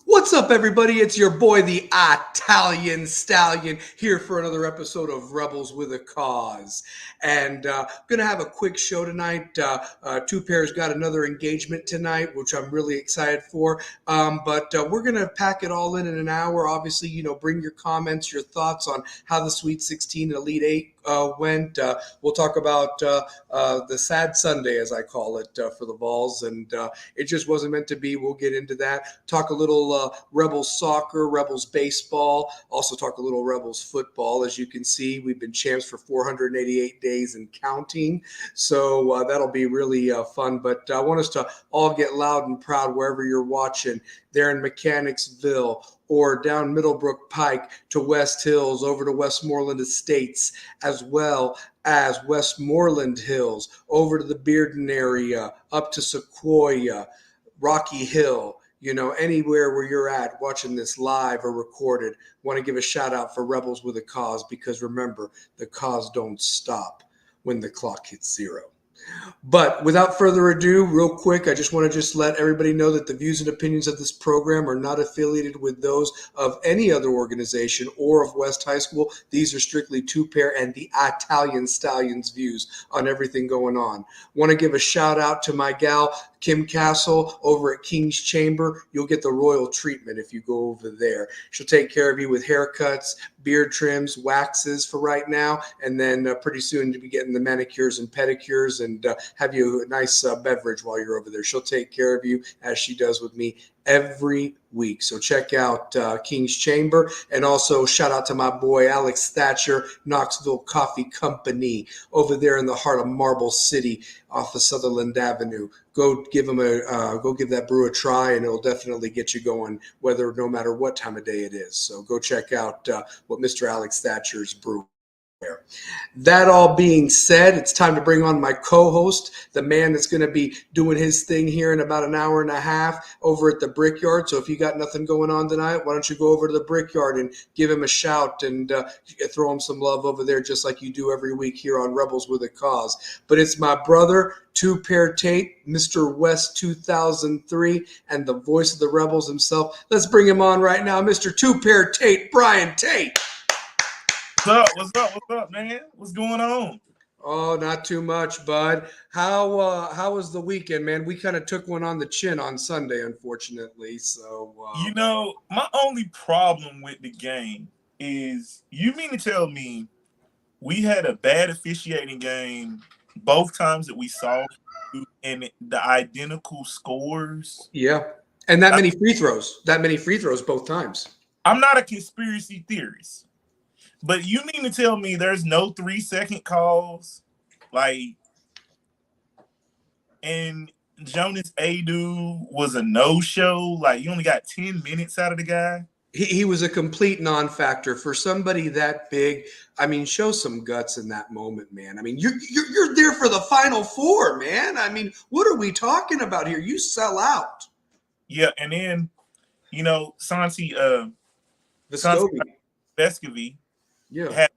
What's up, everybody? It's your boy, the Italian Stallion, here for another episode of Rebels with a Cause. And gonna have a quick show tonight. Two Pairs got another engagement tonight, which I'm really excited for. But we're gonna pack it all in an hour. Obviously, bring your comments, your thoughts on how the Sweet 16 and Elite Eight went. We'll talk about the sad Sunday, as I call it, for the Vols, and it just wasn't meant to be. We'll get into that. Talk a little Rebels soccer, Rebels baseball, also talk a little Rebels football. As you can see, we've been champs for 488 days and counting, so that'll be really fun. But I want us to all get loud and proud wherever you're watching, there in Mechanicsville or down Middlebrook Pike to West Hills, over to Westmoreland Estates, as well as Westmoreland Hills, over to the Bearden area, up to Sequoia, Rocky Hill, anywhere where you're at watching this live or recorded. Want to give a shout out for Rebels with a Cause, because remember, the cause don't stop when the clock hits zero. But without further ado, real quick, I just want to let everybody know that the views and opinions of this program are not affiliated with those of any other organization or of West High School. These are strictly Two Pair and the Italian Stallions views on everything going on. Want to give a shout out to my gal, Kim Castle, over at King's Chamber. You'll get the royal treatment if you go over there. She'll take care of you with haircuts, beard trims, waxes for right now, and then pretty soon you'll be getting the manicures and pedicures, and have you a nice beverage while you're over there. She'll take care of you as she does with me every week. So check out King's Chamber, and also shout out to my boy Alex Thatcher, Knoxville Coffee Company, over there in the heart of Marble City off of Sutherland Avenue. Go give that brew a try, and it'll definitely get you going, no matter what time of day it is. So go check out what Mr. Alex Thatcher's brewing. That all being said, it's time to bring on my co-host, the man that's going to be doing his thing here in about an hour and a half over at the Brickyard. So if you got nothing going on tonight, why don't you go over to the Brickyard and give him a shout and throw him some love over there, just like you do every week here on Rebels with a Cause. But it's my brother, Two Pair Tate, Mr. West 2003, and the voice of the Rebels himself. Let's bring him on right now, Mr. Two Pair Tate, Brian Tate. What's up, man? What's going on? Oh, not too much, bud. How was the weekend, man? We kind of took one on the chin on Sunday, unfortunately. So My only problem with the game is, you mean to tell me we had a bad officiating game both times that we saw, and the identical scores? Yeah, and that many free throws both times. I'm not a conspiracy theorist, but you mean to tell me there's no 3-second calls? And Jonas Adu was a no-show? You only got 10 minutes out of the guy? He was a complete non-factor for somebody that big. I mean, show some guts in that moment, man. I mean, you're there for the Final Four, man. I mean, what are we talking about here? You sell out. Yeah, and then, Santi Vescovi had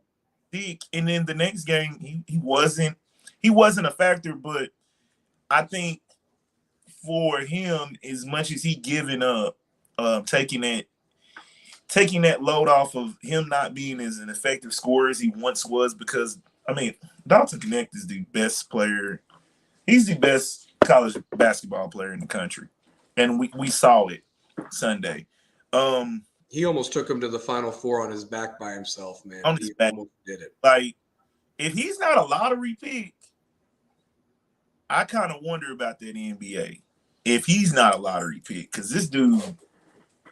Dick, and then the next game he wasn't a factor. But I think for him, as much as he given up, taking that load off of him not being as an effective scorer as he once was, because Dalton Knecht is the best player. He's the best college basketball player in the country, and we saw it Sunday. He almost took him to the Final Four on his back by himself, man. On his back. Almost did it. If he's not a lottery pick, I kind of wonder about that NBA. If he's not a lottery pick, because this dude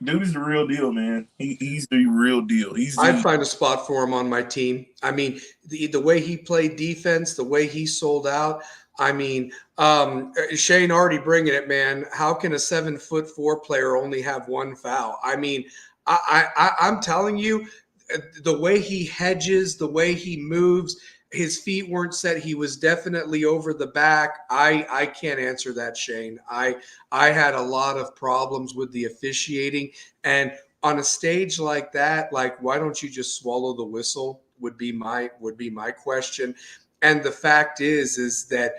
is the real deal, man. He's the real deal. I'd find a spot for him on my team. I mean, the way he played defense, the way he sold out. I mean, Shane already bringing it, man. How can a 7'4" player only have one foul? I mean, I'm telling you, the way he hedges, the way he moves, his feet weren't set. He was definitely over the back. I can't answer that, Shane. I had a lot of problems with the officiating, and on a stage like that, why don't you just swallow the whistle? Would be my question. And the fact is that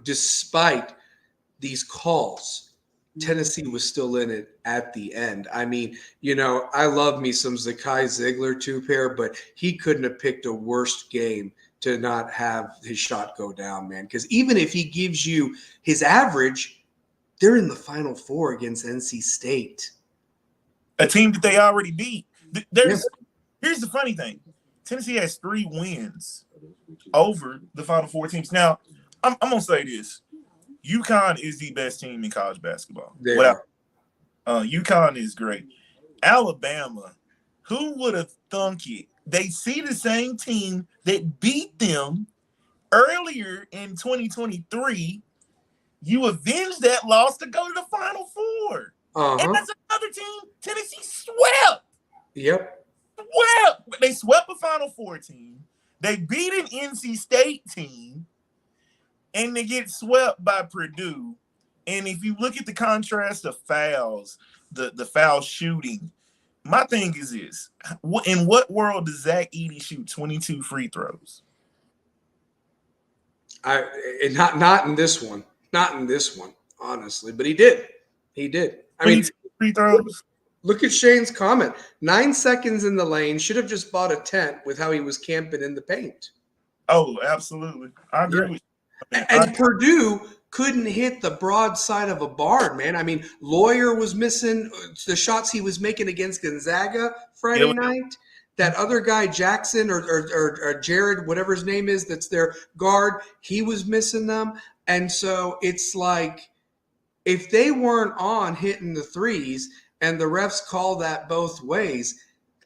despite these calls, Tennessee was still in it at the end. I mean, I love me some Zakai Ziegler two-pair, but he couldn't have picked a worse game to not have his shot go down, man. Because even if he gives you his average, they're in the Final Four against NC State. A team that they already beat. Yeah. Here's the funny thing. Tennessee has 3 wins over the Final Four teams. Now, I'm going to say this. UConn is the best team in college basketball. UConn is great. Alabama, who would have thunk it? They see the same team that beat them earlier in 2023. You avenge that loss to go to the Final Four. And that's another team Tennessee swept. Yep. They swept a Final Four team. They beat an NC State team. And they get swept by Purdue. And if you look at the contrast of fouls, the foul shooting, my thing is this. In what world does Zach Edey shoot 22 free throws? Not in this one. Not in this one, honestly. But he did. I mean, free throws. Look at Shane's comment. 9 seconds in the lane. Should have just bought a tent with how he was camping in the paint. Oh, absolutely. I agree with you. And Purdue couldn't hit the broad side of a barn, man. I mean, Lawyer was missing the shots he was making against Gonzaga Friday night. That other guy, Jackson or Jared, whatever his name is, that's their guard, he was missing them. And so it's like if they weren't on hitting the threes and the refs call that both ways,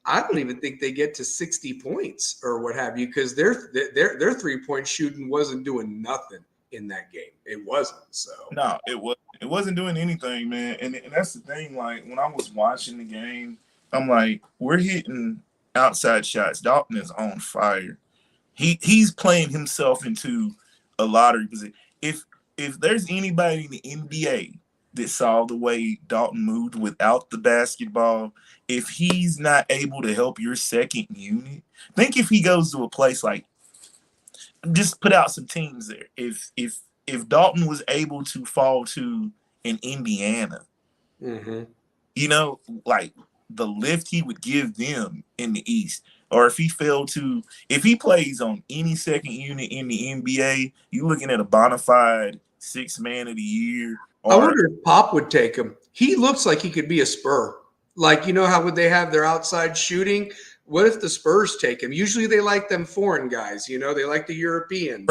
I don't even think they get to 60 points or what have you, because their 3-point shooting wasn't doing nothing in that game. It wasn't. So no, it wasn't doing anything, man. And that's the thing. Like when I was watching the game, I'm like, we're hitting outside shots. Dalton is on fire. He's playing himself into a lottery position. If there's anybody in the NBA that saw the way Dalton moved without the basketball, if he's not able to help your second unit, think if he goes to a place like, just put out some teams there. If Dalton was able to fall to an Indiana, like the lift he would give them in the East, or if he plays on any second unit in the NBA, you're looking at a bona fide 6th man of the year. I wonder if Pop would take him. He looks like he could be a Spur. Like, how would they have their outside shooting? What if the Spurs take him? Usually they like them foreign guys. They like the Europeans.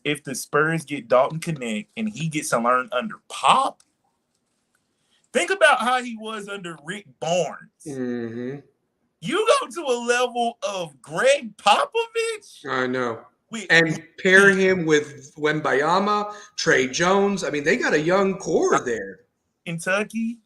If the Spurs get Dalton Connect and he gets to learn under Pop, think about how he was under Rick Barnes. Mm-hmm. You go to a level of Greg Popovich. I know. And pair him with Wembayama, Trey Jones. I mean, they got a young core there. Kentucky.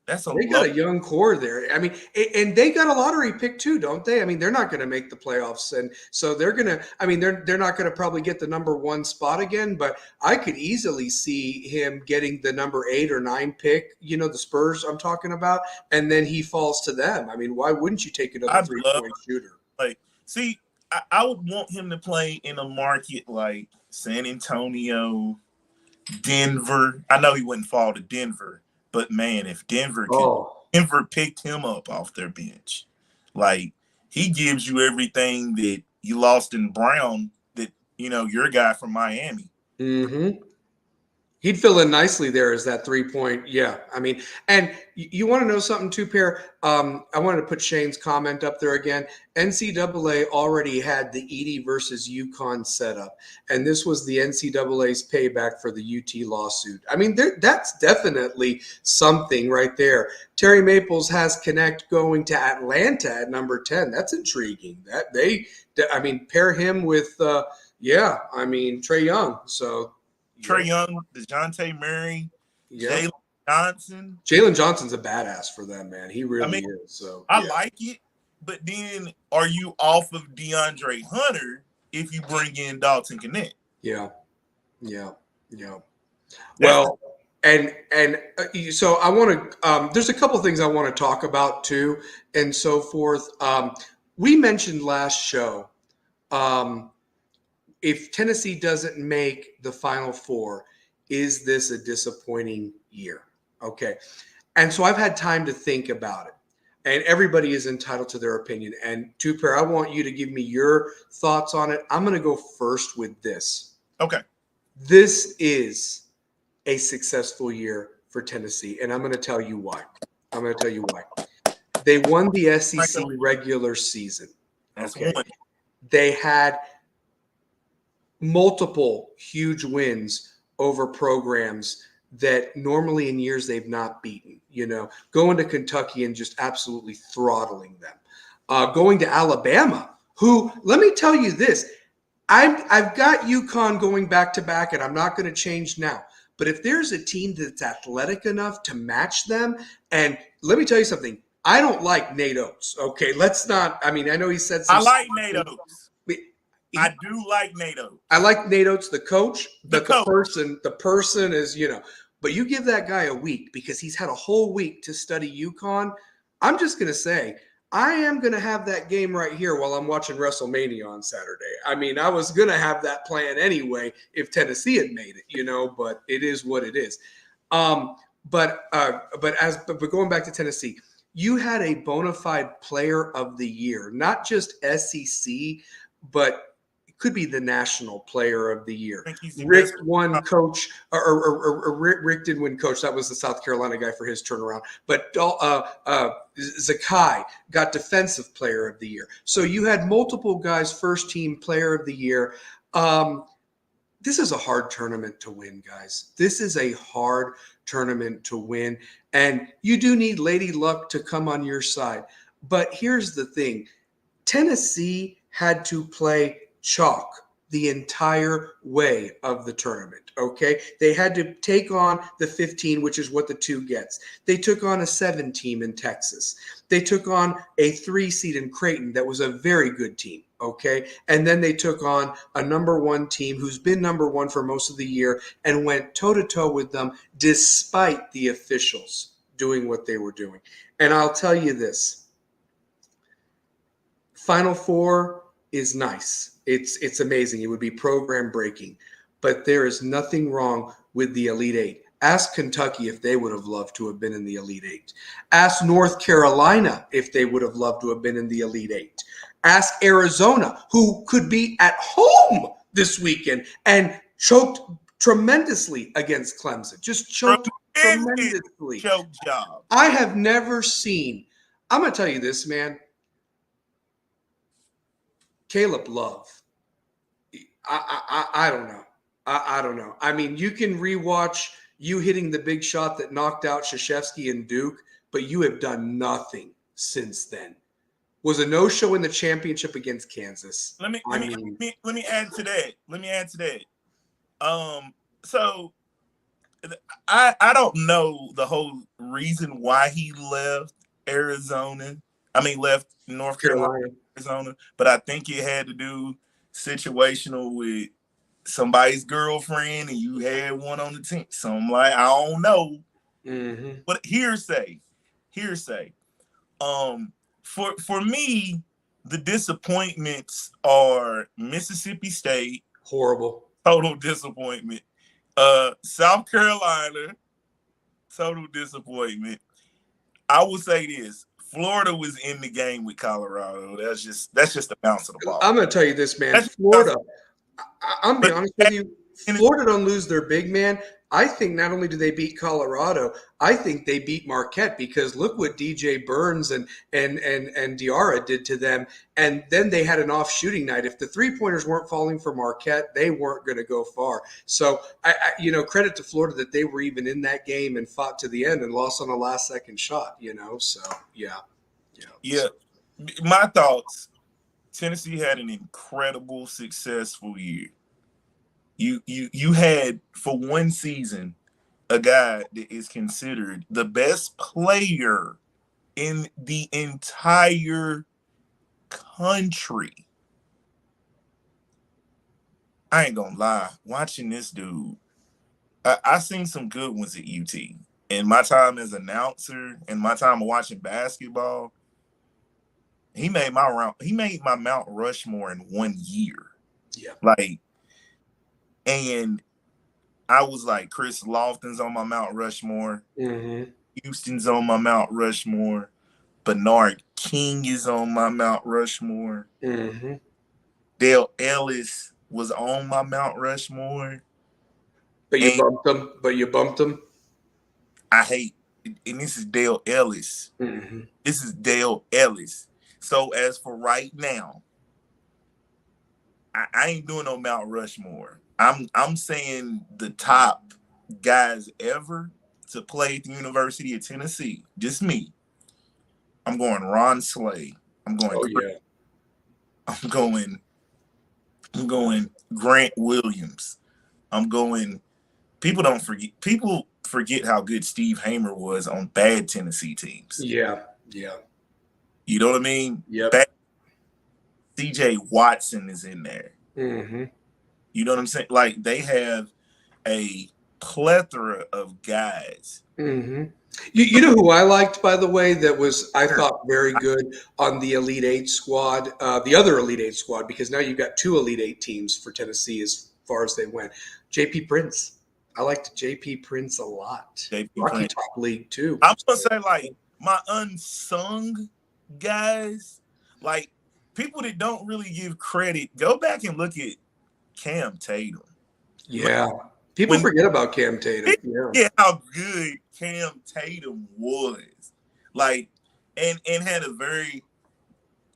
They got a young core there. I mean, and they got a lottery pick too, don't they? I mean, they're not going to make the playoffs, and so they're going to. I mean, they're not going to probably get the number 1 spot again, but I could easily see him getting the number 8 or 9 pick. The Spurs I'm talking about, and then he falls to them. I mean, why wouldn't you take another 3-point shooter? I would want him to play in a market like San Antonio, Denver. I know he wouldn't fall to Denver, but man, if Denver picked him up off their bench, like he gives you everything that you lost in Brown, that your guy from Miami. Mm-hmm. He'd fill in nicely there as that 3-point. Yeah. I mean, and you want to know something too, Pair? I wanted to put Shane's comment up there again. NCAA already had the Edey versus UConn setup, and this was the NCAA's payback for the UT lawsuit. I mean, that's definitely something right there. Terry Maples has Connect going to Atlanta at number 10. That's intriguing. Pair him with, Trey Young. So, Trey Young, DeJounte Murray, Jalen Johnson. Jalen Johnson's a badass for them, man. He really is. So I like it, but then are you off of DeAndre Hunter if you bring in Dalton Connect? Yeah. Well, and so I want to. There's a couple things I want to talk about too, and so forth. We mentioned last show. If Tennessee doesn't make the Final Four, is this a disappointing year? Okay. And so I've had time to think about it. And everybody is entitled to their opinion. And Two Pair, I want you to give me your thoughts on it. I'm going to go first with this. Okay. This is a successful year for Tennessee. And I'm going to tell you why. I'm going to tell you why. They won the SEC regular season. Okay. They had multiple huge wins over programs that normally in years they've not beaten, going to Kentucky and just absolutely throttling them. Going to Alabama, who, let me tell you this, I've got UConn going back to back, and I'm not going to change now. But if there's a team that's athletic enough to match them, and let me tell you something, I don't like Nate Oates. Okay, let's not. I mean, I know he said some. I like Nate Oates. I do like Nate Oates. I like Nate Oates, the coach, but the person is, But you give that guy a week because he's had a whole week to study UConn. I'm just going to say, I am going to have that game right here while I'm watching WrestleMania on Saturday. I mean, I was going to have that plan anyway if Tennessee had made it, but it is what it is. But going back to Tennessee, you had a bona fide player of the year, not just SEC, but could be the national player of the year. Rick won coach, or Rick didn't win coach. That was the South Carolina guy for his turnaround. But Zakai got defensive player of the year. So you had multiple guys first team player of the year. This is a hard tournament to win, guys. This is a hard tournament to win. And you do need Lady Luck to come on your side. But here's the thing. Tennessee had to play chalk the entire way of the tournament, okay? They had to take on the 15, which is what the 2 gets. They took on a 7 team in Texas. They took on a 3 seed in Creighton that was a very good team, okay? And then they took on a number 1 team who's been number 1 for most of the year and went toe-to-toe with them despite the officials doing what they were doing. And I'll tell you this. Final Four is nice. It's amazing. It would be program breaking, but there is nothing wrong with the Elite 8. Ask Kentucky if they would have loved to have been in the Elite 8. Ask North Carolina if they would have loved to have been in the Elite 8. Ask Arizona, who could be at home this weekend and choked tremendously against Clemson. Just choked tremendously. Choke job. I have never seen. I'm going to tell you this, man. Caleb Love. I don't know. I don't know. I mean, you can rewatch you hitting the big shot that knocked out Krzyzewski and Duke, but you have done nothing since then. Was a no-show in the championship against Kansas. Let me add to that. So I don't know the whole reason why he left Arizona. Left North Carolina. Arizona, but I think it had to do situational with somebody's girlfriend and you had one on the team. So I'm like, I don't know. Mm-hmm. But hearsay. For me, the disappointments are Mississippi State. Horrible. Total disappointment. South Carolina. Total disappointment. I will say this. Florida was in the game with Colorado. That's just a bounce of the ball. I'm going to tell you this, man. Florida, I'm being honest with you. Florida don't lose their big man. I think not only do they beat Colorado, I think they beat Marquette because look what DJ Burns and Diarra did to them. And then they had an off shooting night. If the 3-pointers weren't falling for Marquette, they weren't going to go far. So, I credit to Florida that they were even in that game and fought to the end and lost on a last second shot, So, yeah. Yeah. My thoughts, Tennessee had an incredible, successful year. You had for one season a guy that is considered the best player in the entire country. I ain't gonna lie, watching this dude, I seen some good ones at UT. In my time as announcer and my time of watching basketball, he made my Mount Rushmore in 1 year. Yeah. And I was like, Chris Lofton's on my Mount Rushmore. Mm-hmm. Houston's on my Mount Rushmore. Bernard King is on my Mount Rushmore. Mm-hmm. Dale Ellis was on my Mount Rushmore. But you And bumped him. But you bumped him. I hate, and this is Dale Ellis. Mm-hmm. This is Dale Ellis. So as for right now, I ain't doing no Mount Rushmore. I'm saying the top guys ever to play at the University of Tennessee. Just me. I'm going Ron Slay. I'm going Oh Chris, yeah. I'm going I'm going Grant Williams. I'm going people forget how good Steve Hamer was on bad Tennessee teams. Yeah. Yeah. You know what I mean? Yep. Bad CJ Watson is in there. Mm-hmm. You know what I'm saying? Like they have a plethora of guys. Mm-hmm. You know who I liked, by the way, that was, I thought, very good on the Elite Eight squad, the other Elite Eight squad, because now you've got two Elite Eight teams for Tennessee as far as they went. JP Prince. I liked JP Prince a lot. JP Rocky Prince. Top League, too. I'm gonna say like my unsung guys, like people that don't really give credit. Go back and look at Cam Tatum. Yeah. People When forget about Cam Tatum. Yeah. yeah, how good Cam Tatum was, like, and had a very,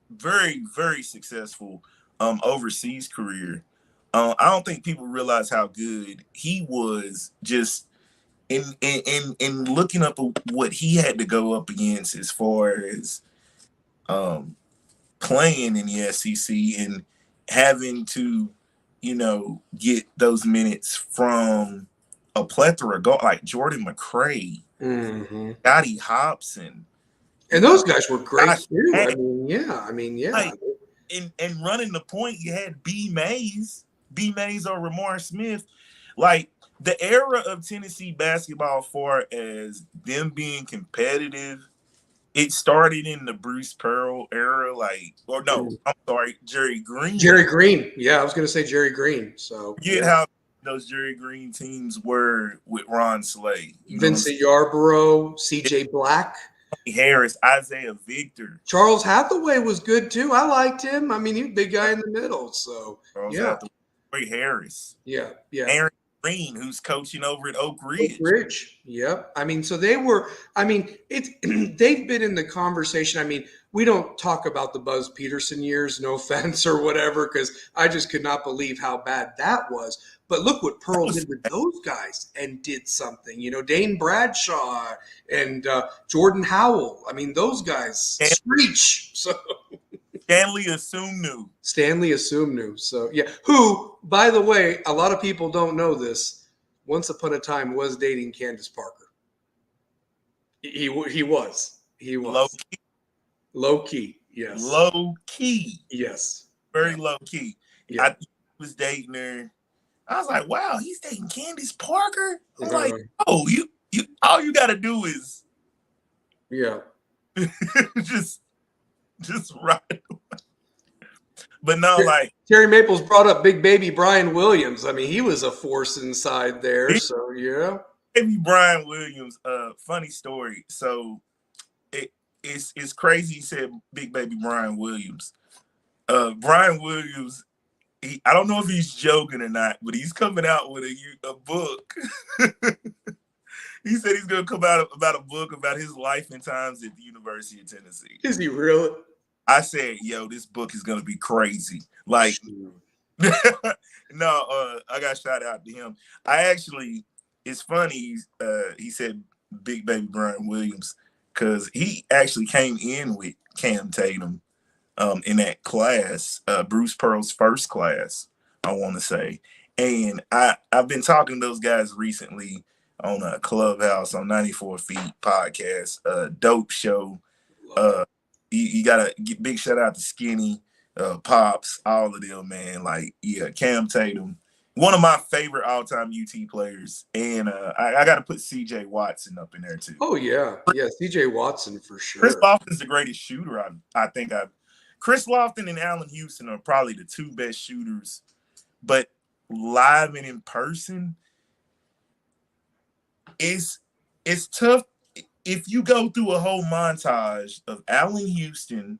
very, very successful overseas career. I don't think people realize how good he was just in looking up what he had to go up against as far as um, playing in the SEC and having to, get those minutes from a plethora of like Jordan McRae, Mm-hmm. Scotty Hobson, And those guys were great, Josh too. I Hack. mean, yeah. I mean, yeah. Like, and running the point, you had B Mays or Ramar Smith. Like the era of Tennessee basketball, far as them being competitive, it started in the Bruce Pearl era. Like, or no, I'm sorry, Jerry Green. Jerry Green. Yeah, I was going to say Jerry Green. So, Forget yeah. how those Jerry Green teams were with Ron Slay. You know what I'm Vincent Yarborough, saying? CJ Black. Harris, Isaiah Victor. Charles Hathaway was good too. I liked him. I mean, he's a big guy in the middle. So, Charles yeah, Hathaway, Harris. yeah, yeah. Aaron Green, who's coaching over at Oak Oak Ridge. Ridge. Yep. I mean, so they were, I mean, it's they've been in the conversation. I mean, we don't talk about the Buzz Peterson years, no offense or whatever, because I just could not believe how bad that was. But look what Pearl did with those guys and did something. You know, Dane Bradshaw and Jordan Howell. I mean, those guys screech. So Stanley Asumnu. Stanley Asumnu. So yeah, who, by the way, a lot of people don't know this. Once upon a time, was dating Candace Parker. He was. Low key. Low key. Yes. Low key. Yes. Very low key. Yeah. I was dating her. I was like, wow, he's dating Candace Parker. I'm like, oh, you all you gotta do is just ride. But no, like Terry Maples brought up big baby Brian Williams. I mean, he was a force inside there. So yeah. Baby Brian Williams, funny story. So it's crazy he said big baby Brian Williams. Brian Williams, I don't know if he's joking or not, but he's coming out with a book. He said he's going to come out about a book about his life and times at the University of Tennessee. Is he really? I said, yo, this book is going to be crazy. Like, no, I got shout out to him. It's funny. He said big baby Brian Williams because he actually came in with Cam Tatum in that class, Bruce Pearl's first class, I want to say. And I've been talking to those guys recently on a Clubhouse on 94 Feet podcast, dope show. You gotta get big shout out to Skinny, Pops, all of them, man. Like, yeah, Cam Tatum, one of my favorite all-time UT players. And I got to put CJ Watson up in there too. Oh yeah, CJ Watson for sure. Chris Lofton's the greatest shooter I think I've. Chris Lofton and Allen Houston are probably the two best shooters, but live and in person, it's tough if you go through a whole montage of Allen Houston,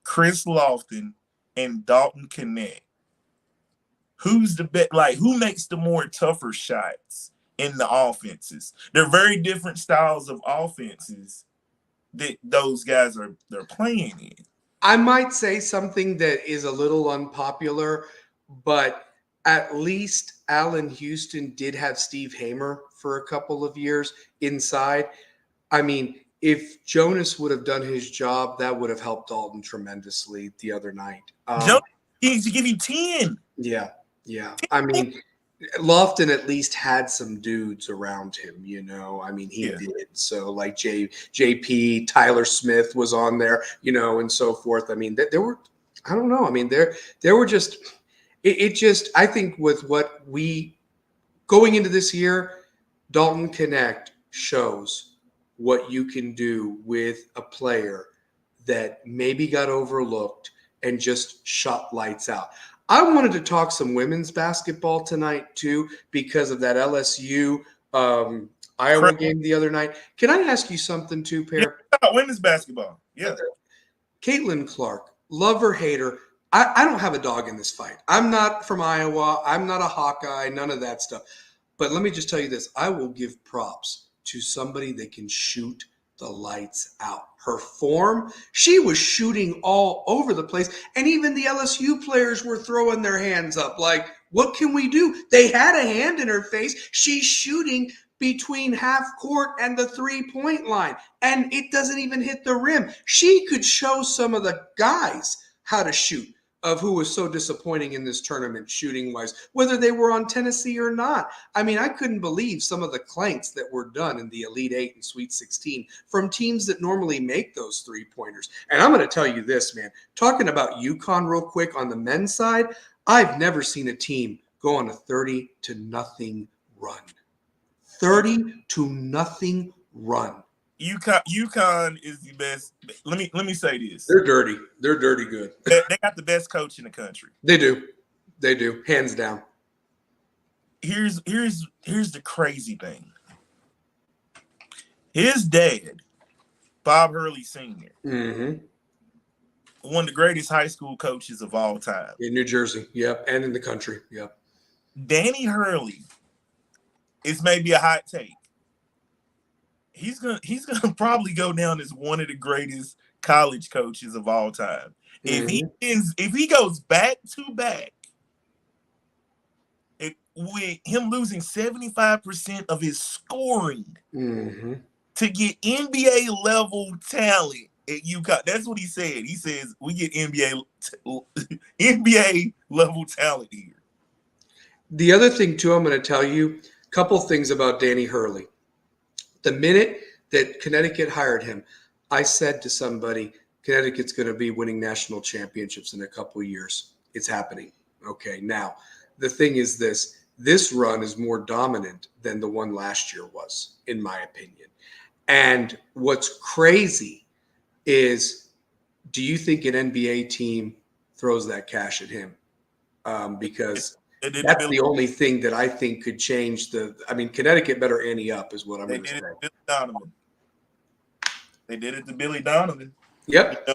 Chris Lofton, and Dalton Knecht. Who's the best? Like, who makes the more tougher shots in the offenses? They're very different styles of offenses that those guys they're playing in. I might say something that is a little unpopular, but at least Allen Houston did have Steve Hamer for a couple of years inside. I mean, if Jonas would have done his job, that would have helped Dalton tremendously the other night. Jonas needs to give you 10. Yeah. I mean, Lofton at least had some dudes around him, you know. I mean, he did. So like JP, Tyler Smith was on there, you know, and so forth. I mean, there were, I don't know. I mean, there were just, it just, I think with what we going into this year, Dalton Knecht shows what you can do with a player that maybe got overlooked and just shot lights out. I wanted to talk some women's basketball tonight too because of that LSU Iowa game the other night. Can I ask you something too, Pair? Yeah, women's basketball. Yeah. Caitlin Clark, love her, hate her. I don't have a dog in this fight. I'm not from Iowa. I'm not a Hawkeye, none of that stuff. But let me just tell you this. I will give props to somebody that can shoot the lights out. Her form, she was shooting all over the place. And even the LSU players were throwing their hands up like, what can we do? They had a hand in her face. She's shooting between half court and the 3-point line. And it doesn't even hit the rim. She could show some of the guys how to shoot, of who was so disappointing in this tournament shooting-wise, whether they were on Tennessee or not. I mean, I couldn't believe some of the clanks that were done in the Elite Eight and Sweet 16 from teams that normally make those three-pointers. And I'm going to tell you this, man. Talking about UConn real quick on the men's side, I've never seen a team go on a 30-0 run. 30-0 run. UConn is the best. Let me say this. They're dirty. They're dirty good. They got the best coach in the country. They do. Hands down. Here's the crazy thing. His dad, Bob Hurley Sr., one of the greatest high school coaches of all time. In New Jersey, yep, and in the country, yep. Danny Hurley is maybe a hot take. He's gonna probably go down as one of the greatest college coaches of all time. If he goes back to back, with him losing 75% of his scoring to get NBA level talent at UConn, that's what he said. He says we get NBA level talent here. The other thing too, I'm going to tell you a couple things about Danny Hurley. The minute that Connecticut hired him, I said to somebody, Connecticut's going to be winning national championships in a couple of years. It's happening. Okay, now, the thing is this run is more dominant than the one last year was, in my opinion. And what's crazy is, do you think an NBA team throws that cash at him? Because that's the only thing that I think could change Connecticut better ante up is what I'm going to say. They did it to Billy Donovan. Yep.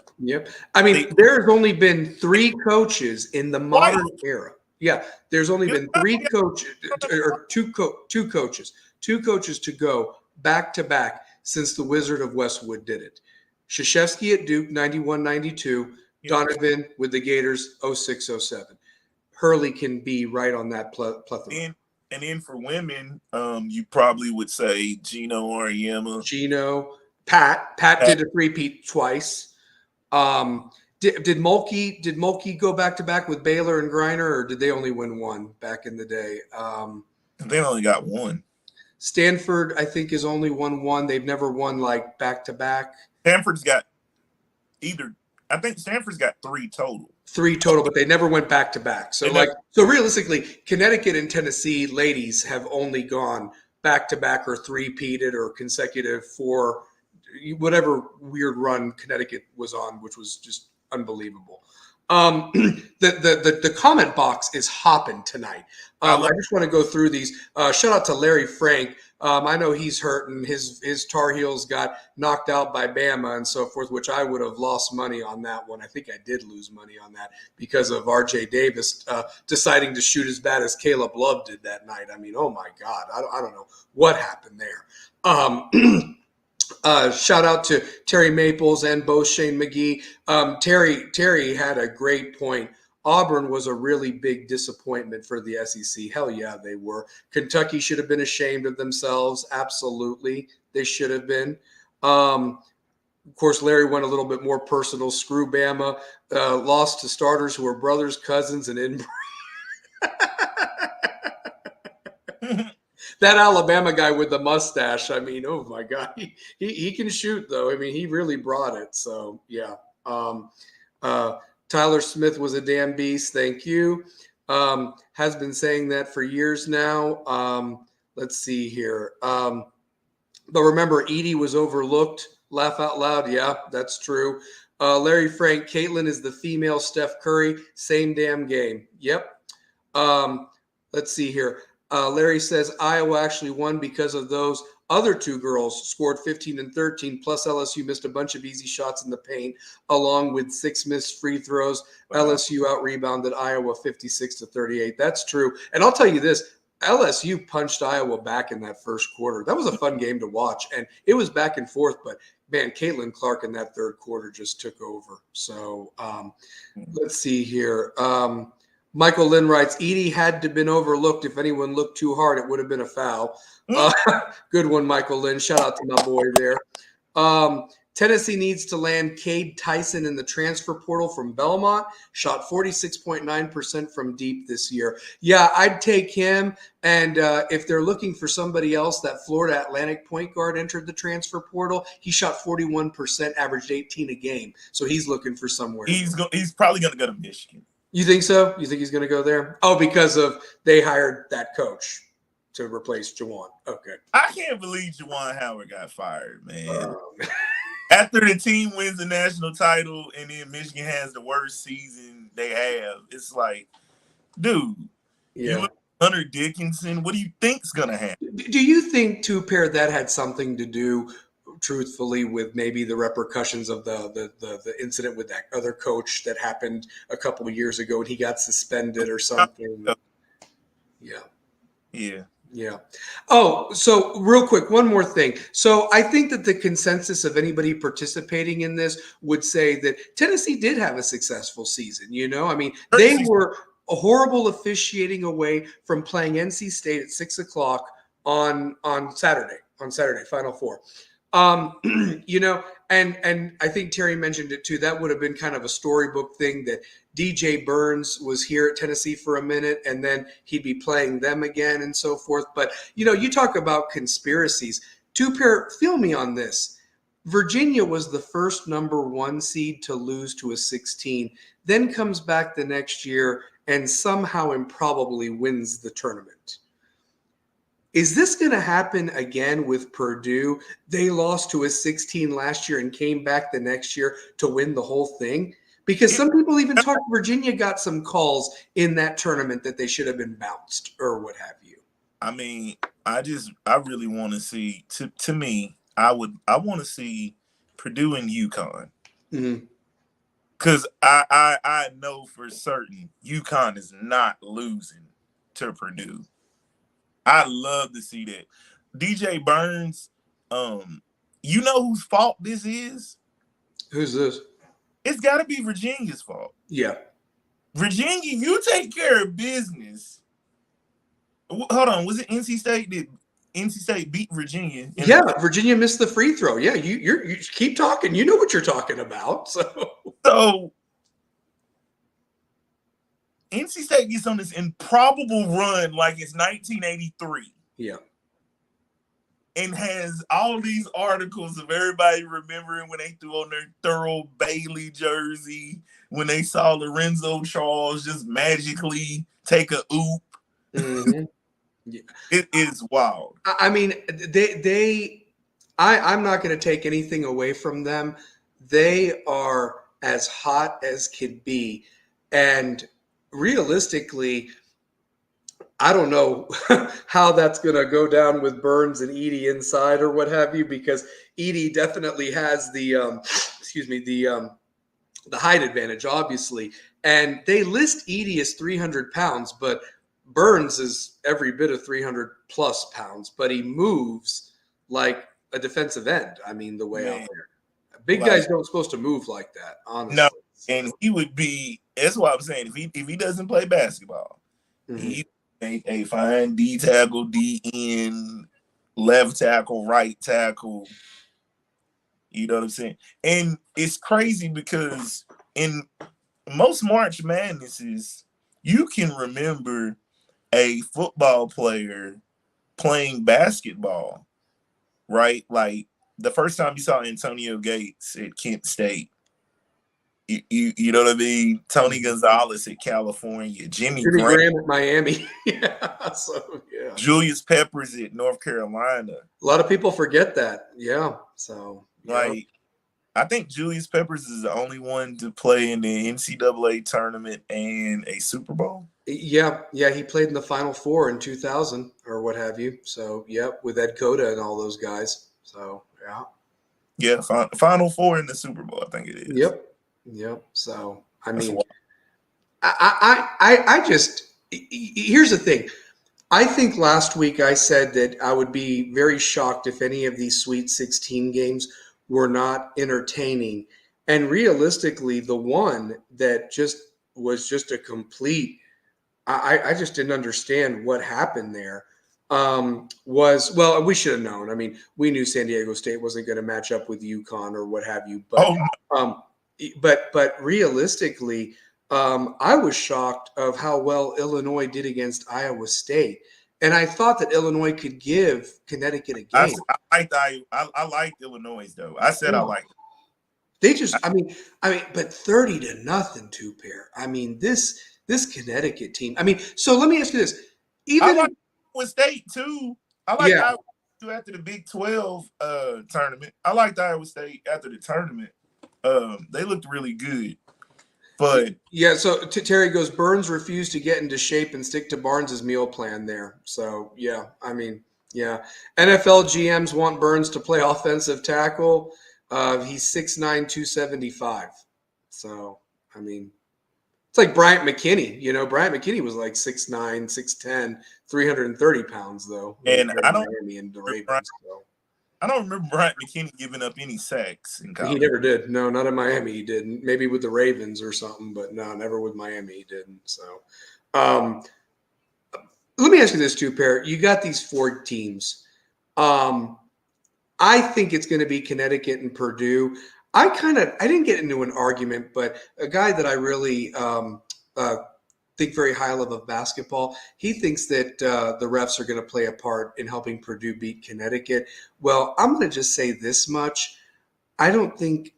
I mean, there's only been 3 coaches in the modern era. Yeah, there's only been 3 coaches or two coaches to go back to back since the Wizard of Westwood did it. Krzyzewski at Duke, 91-92. Donovan with the Gators, 06-07. Hurley can be right on that plethora. And then for women, you probably would say Gino Auriemma. Pat did a three-peat twice. Did Mulkey go back to back with Baylor and Griner, or did they only win one back in the day? They only got one. Stanford, I think, has only won one. They've never won like back to back. Stanford's got I think Stanford's got 3 total. 3 total, but they never went back to back. So realistically, Connecticut and Tennessee ladies have only gone back to back or 3-peated or consecutive for whatever weird run Connecticut was on, which was just unbelievable. The comment box is hopping tonight. I just want to go through these. Shout out to Larry Frank. I know he's hurt and his Tar Heels got knocked out by Bama and so forth, which I would have lost money on that one. I think I did lose money on that because of R.J. Davis deciding to shoot as bad as Caleb Love did that night. I mean, oh my God, I don't know what happened there. Shout out to Terry Maples and both Shane McGee. Terry had a great point. Auburn was a really big disappointment for the SEC. Hell yeah, they were. Kentucky should have been ashamed of themselves. Absolutely, they should have been. Of course, Larry went a little bit more personal. Screw Bama. Lost to starters who were brothers, cousins, and inbreeding. That Alabama guy with the mustache, I mean, oh my God, he can shoot though. I mean, he really brought it. So yeah. Tyler Smith was a damn beast. Thank you. Has been saying that for years now. Let's see here. But remember, Edie was overlooked. Laugh out loud. Yeah, that's true. Larry Frank, Caitlin is the female Steph Curry. Same damn game. Yep. Let's see here. Larry says Iowa actually won because of those other two girls scored 15 and 13, plus LSU missed a bunch of easy shots in the paint, along with 6 missed free throws. Wow. LSU out-rebounded Iowa 56-38. That's true. And I'll tell you this, LSU punched Iowa back in that first quarter. That was a fun game to watch, and it was back and forth, but man, Caitlin Clark in that third quarter just took over. So let's see here. Michael Lynn writes, Edie had to have been overlooked. If anyone looked too hard, it would have been a foul. Good one, Michael Lynn. Shout out to my boy there. Tennessee needs to land Cade Tyson in the transfer portal from Belmont. Shot 46.9% from deep this year. Yeah, I'd take him. And if they're looking for somebody else, that Florida Atlantic point guard entered the transfer portal. He shot 41%, averaged 18 a game. So he's looking for somewhere. He's probably going to go to Michigan. You think so? You think he's going to go there? Oh, because of they hired that coach to replace Juwan. Okay. I can't believe Juwan Howard got fired, man. After the team wins the national title and then Michigan has the worst season they have, it's like, dude, you look at Hunter Dickinson. What do you think's going to happen? Do you think, too, Pair, that had something to do, truthfully, with maybe the repercussions of the incident with that other coach that happened a couple of years ago and he got suspended or something? Yeah. Oh, so real quick, one more thing. So I think that the consensus of anybody participating in this would say that Tennessee did have a successful season. You know, I mean, they were a horrible officiating away from playing NC State at 6:00 on Saturday, Final Four. You know, and I think Terry mentioned it too. That would have been kind of a storybook thing that DJ Burns was here at Tennessee for a minute and then he'd be playing them again and so forth. But, you know, you talk about conspiracies. Two-Pair, feel me on this. Virginia was the first number 1 seed to lose to a 16, then comes back the next year and somehow improbably wins the tournament. Is this going to happen again with Purdue? They lost to a 16 last year and came back the next year to win the whole thing? Because some people even talk Virginia got some calls in that tournament that they should have been bounced or what have you. I mean, I really want to see, to me, I want to see Purdue and UConn. Because I know for certain UConn is not losing to Purdue. I love to see that. DJ Burns, you know whose fault this is? Who's this? It's got to be Virginia's fault. Yeah. Virginia, you take care of business. Hold on. Was it NC State? Did NC State beat Virginia? Yeah, Virginia missed the free throw. Yeah, you keep talking. You know what you're talking about. So NC State gets on this improbable run like it's 1983. Yeah. And has all these articles of everybody remembering when they threw on their Thurl Bailey jersey, when they saw Lorenzo Charles just magically take a oop. Mm-hmm. Yeah. It is wild. I mean, I'm not going to take anything away from them. They are as hot as could be. And realistically, I don't know how that's going to go down with Burns and Edie inside or what have you, because Edie definitely has the, the height advantage, obviously. And they list Edie as 300 pounds, but Burns is every bit of 300 plus pounds, but he moves like a defensive end. I mean, the way out there. Big guys don't supposed to move like that, honestly. No, and he would be, that's what I'm saying. If he doesn't play basketball, he a fine D tackle, D end, left tackle, right tackle. You know what I'm saying? And it's crazy because in most March Madnesses, you can remember a football player playing basketball, right? Like the first time you saw Antonio Gates at Kent State. You know what I mean? Tony Gonzalez at California, Jimmy Graham at Miami. Yeah. Julius Peppers at North Carolina. A lot of people forget that. Yeah. So like, I think Julius Peppers is the only one to play in the NCAA tournament and a Super Bowl. Yeah, he played in the Final Four in 2000 or what have you. So, with Ed Cota and all those guys. So, yeah, Final Four in the Super Bowl, I think it is. Yep. So, I mean, I just here's the thing. I think last week I said that I would be very shocked if any of these Sweet 16 games were not entertaining. And realistically, the one that was just a complete, I just didn't understand what happened there. We should have known. I mean, we knew San Diego State wasn't going to match up with UConn or what have you. But but realistically, I was shocked of how well Illinois did against Iowa State. And I thought that Illinois could give Connecticut a game. I liked Illinois, though. I said I liked it. They just, I mean, but 30-0, two pair. I mean, this Connecticut team. I mean, so let me ask you this: I like Iowa State too. I like Iowa State after the Big 12 tournament. I liked Iowa State after the tournament. They looked really good. But so Terry goes, Burns refused to get into shape and stick to Barnes's meal plan there. So I mean, NFL GMs want Burns to play offensive tackle. He's 6'9", 275. So I mean, it's like Bryant McKinney. You know, Bryant McKinney was like 6'9", 6'10", 330 pounds though. And I don't remember Bryant McKinney giving up any sacks in college. He never did. No, not in Miami. He didn't. Maybe with the Ravens or something, but no, never with Miami. He didn't. So, let me ask you this too, Pair. You got these 4 teams. I think it's going to be Connecticut and Purdue. I didn't get into an argument, but a guy that I really think very highly of basketball, he thinks that the refs are going to play a part in helping Purdue beat Connecticut. Well, I'm going to just say this much. I think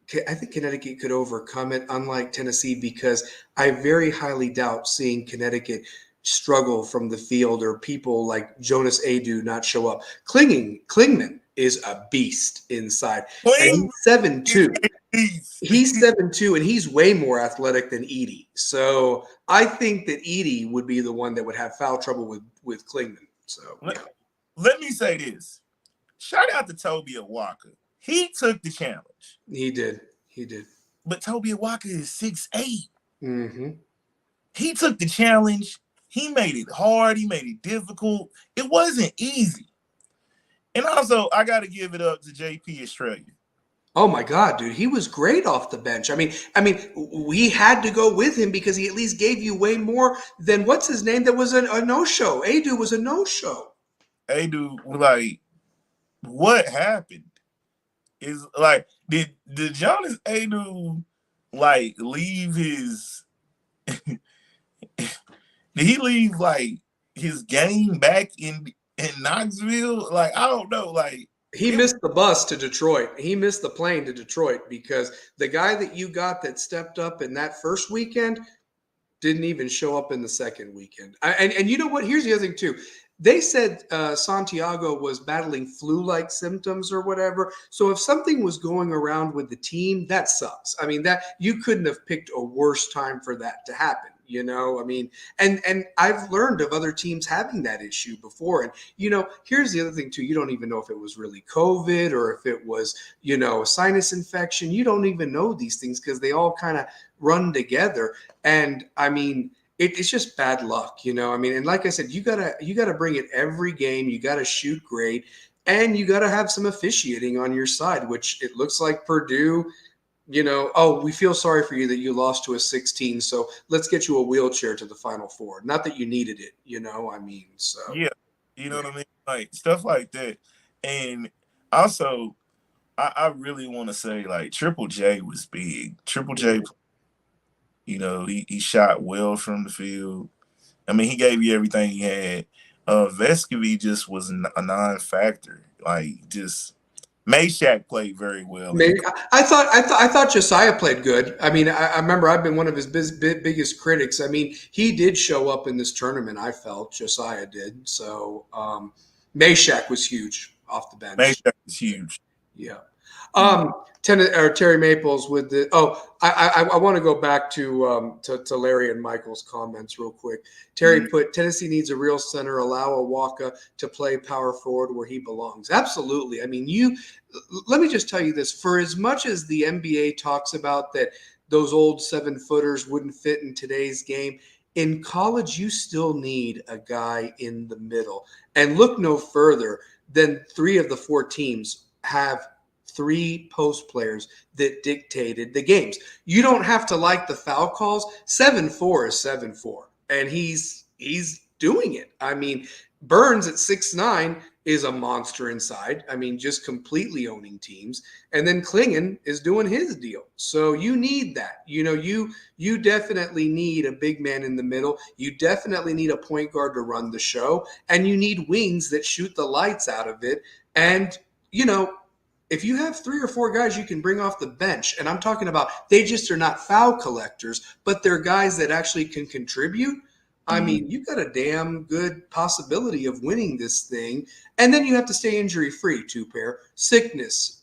Connecticut could overcome it, unlike Tennessee, because I very highly doubt seeing Connecticut struggle from the field or people like Jonas Adu not show up. Klingman is a beast inside. And he's 7'2". He's 7'2", and he's way more athletic than Edie. So I think that Edie would be the one that would have foul trouble with Klingman. So let me say this. Shout out to Toby Walker. He took the challenge. He did. But Toby Walker is 6'8". Mm-hmm. He took the challenge. He made it hard. He made it difficult. It wasn't easy. And also, I got to give it up to JP Australia. Oh my God, dude, he was great off the bench. I mean, we had to go with him because he at least gave you way more than what's his name that was a no-show. Adu was a no-show. Adu, like, what happened? Is like, did Jonas Adu like leave his? Did he leave like his game back in Knoxville? Like, I don't know, like. He missed the bus to Detroit. He missed the plane to Detroit because the guy that you got that stepped up in that first weekend didn't even show up in the second weekend. And you know what? Here's the other thing too. they said Santiago was battling flu-like symptoms or whatever. So if something was going around with the team, that sucks. I mean, that you couldn't have picked a worse time for that to happen. I mean, and I've learned of other teams having that issue before. And here's the other thing too: you don't even know if it was really COVID or if it was a sinus infection. You don't even know these things because they all kind of run together. And I mean, it's just bad luck, I mean, and like I said, you gotta bring it every game. You gotta shoot great, and you gotta have some officiating on your side, which it looks like Purdue. Oh, we feel sorry for you that you lost to a 16, so let's get you a wheelchair to the Final Four. Not that you needed it, I mean, so yeah, you know what I mean, like stuff like that. And also, I really want to say like Triple J was big. Triple J, he shot well from the field. I mean, he gave you everything he had. Vescovy just was a non-factor. Like, just Meshack played very well. maybe I thought Josiah played good. I mean, I remember I've been one of his biggest critics. I mean, he did show up in this tournament. I felt Josiah did. So Meshack was huge off the bench. Meshack was huge. Yeah. Terry Maples with the. I want to go back to Larry and Michael's comments real quick. Terry put Tennessee needs a real center. Allow Awaka to play power forward where he belongs. Absolutely. I mean, let me just tell you this: for as much as the NBA talks about that, those old 7-footers wouldn't fit in today's game. In college, you still need a guy in the middle. And look no further than 3 of the 4 teams have 3 post players that dictated the games. You don't have to like the foul calls. 7-4 is 7-4, and he's doing it. I mean, Burns at 6'9" is a monster inside. I mean, just completely owning teams. And then Klingon is doing his deal. So you need that. You definitely need a big man in the middle. You definitely need a point guard to run the show, and you need wings that shoot the lights out of it. And if you have 3 or 4 guys you can bring off the bench, and I'm talking about they just are not foul collectors, but they're guys that actually can contribute, I mean, you've got a damn good possibility of winning this thing. And then you have to stay injury-free, too, Pair. Sickness,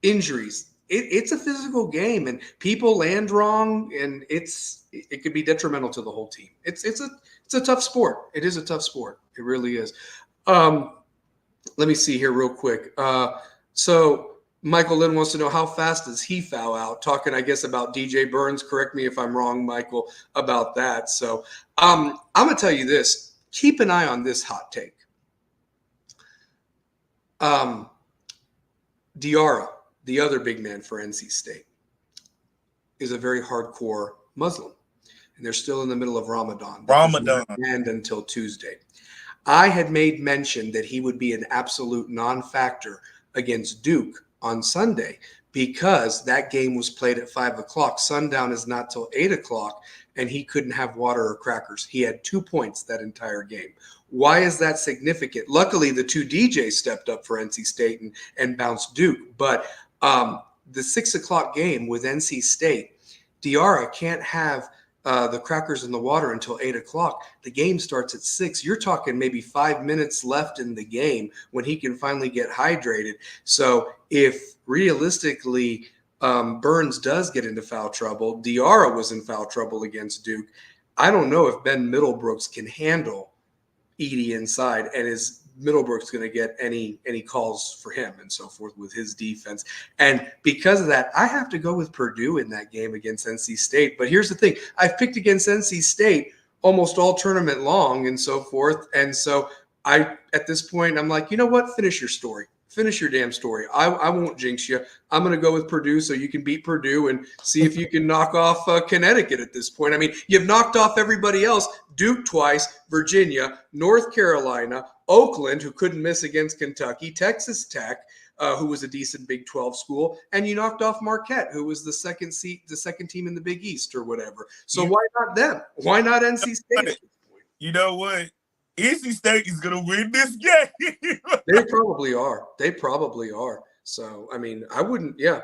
injuries. It's a physical game, and people land wrong, and it could be detrimental to the whole team. It's a tough sport. It is a tough sport. It really is. Let me see here real quick. So Michael Lynn wants to know how fast does he foul out? Talking, I guess, about DJ Burns. Correct me if I'm wrong, Michael, about that. So I'm going to tell you this. Keep an eye on this hot take. Diarra, the other big man for NC State, is a very hardcore Muslim. And they're still in the middle of Ramadan. And until Tuesday. I had made mention that he would be an absolute non-factor against Duke on Sunday because that game was played at 5 o'clock. Sundown is not till 8 o'clock, and he couldn't have water or crackers. He had 2 points that entire game. Why is that significant? Luckily, the 2 DJs stepped up for NC State and bounced Duke. But the 6 o'clock game with NC State, Diarra can't have the crackers and the water until 8 o'clock. The game starts at 6. You're talking maybe 5 minutes left in the game when he can finally get hydrated. So if realistically Burns does get into foul trouble, Diarra was in foul trouble against Duke. I don't know if Ben Middlebrooks can handle Edey inside, and is Middlebrooks going to get any calls for him and so forth with his defense. And because of that, I have to go with Purdue in that game against NC State. But here's the thing. I've picked against NC State almost all tournament long and so forth. And so at this point, I'm like, you know what? Finish your story. Finish your damn story. I won't jinx you. I'm going to go with Purdue so you can beat Purdue and see if you can knock off Connecticut at this point. I mean, you've knocked off everybody else. Duke twice, Virginia, North Carolina, Oakland, who couldn't miss against Kentucky, Texas Tech, who was a decent Big 12 school, and you knocked off Marquette, who was the second team in the Big East or whatever. So why not them? Why not NC State at this point? You know what? NC State is going to win this game. They probably are. So, I mean, I wouldn't. Yeah.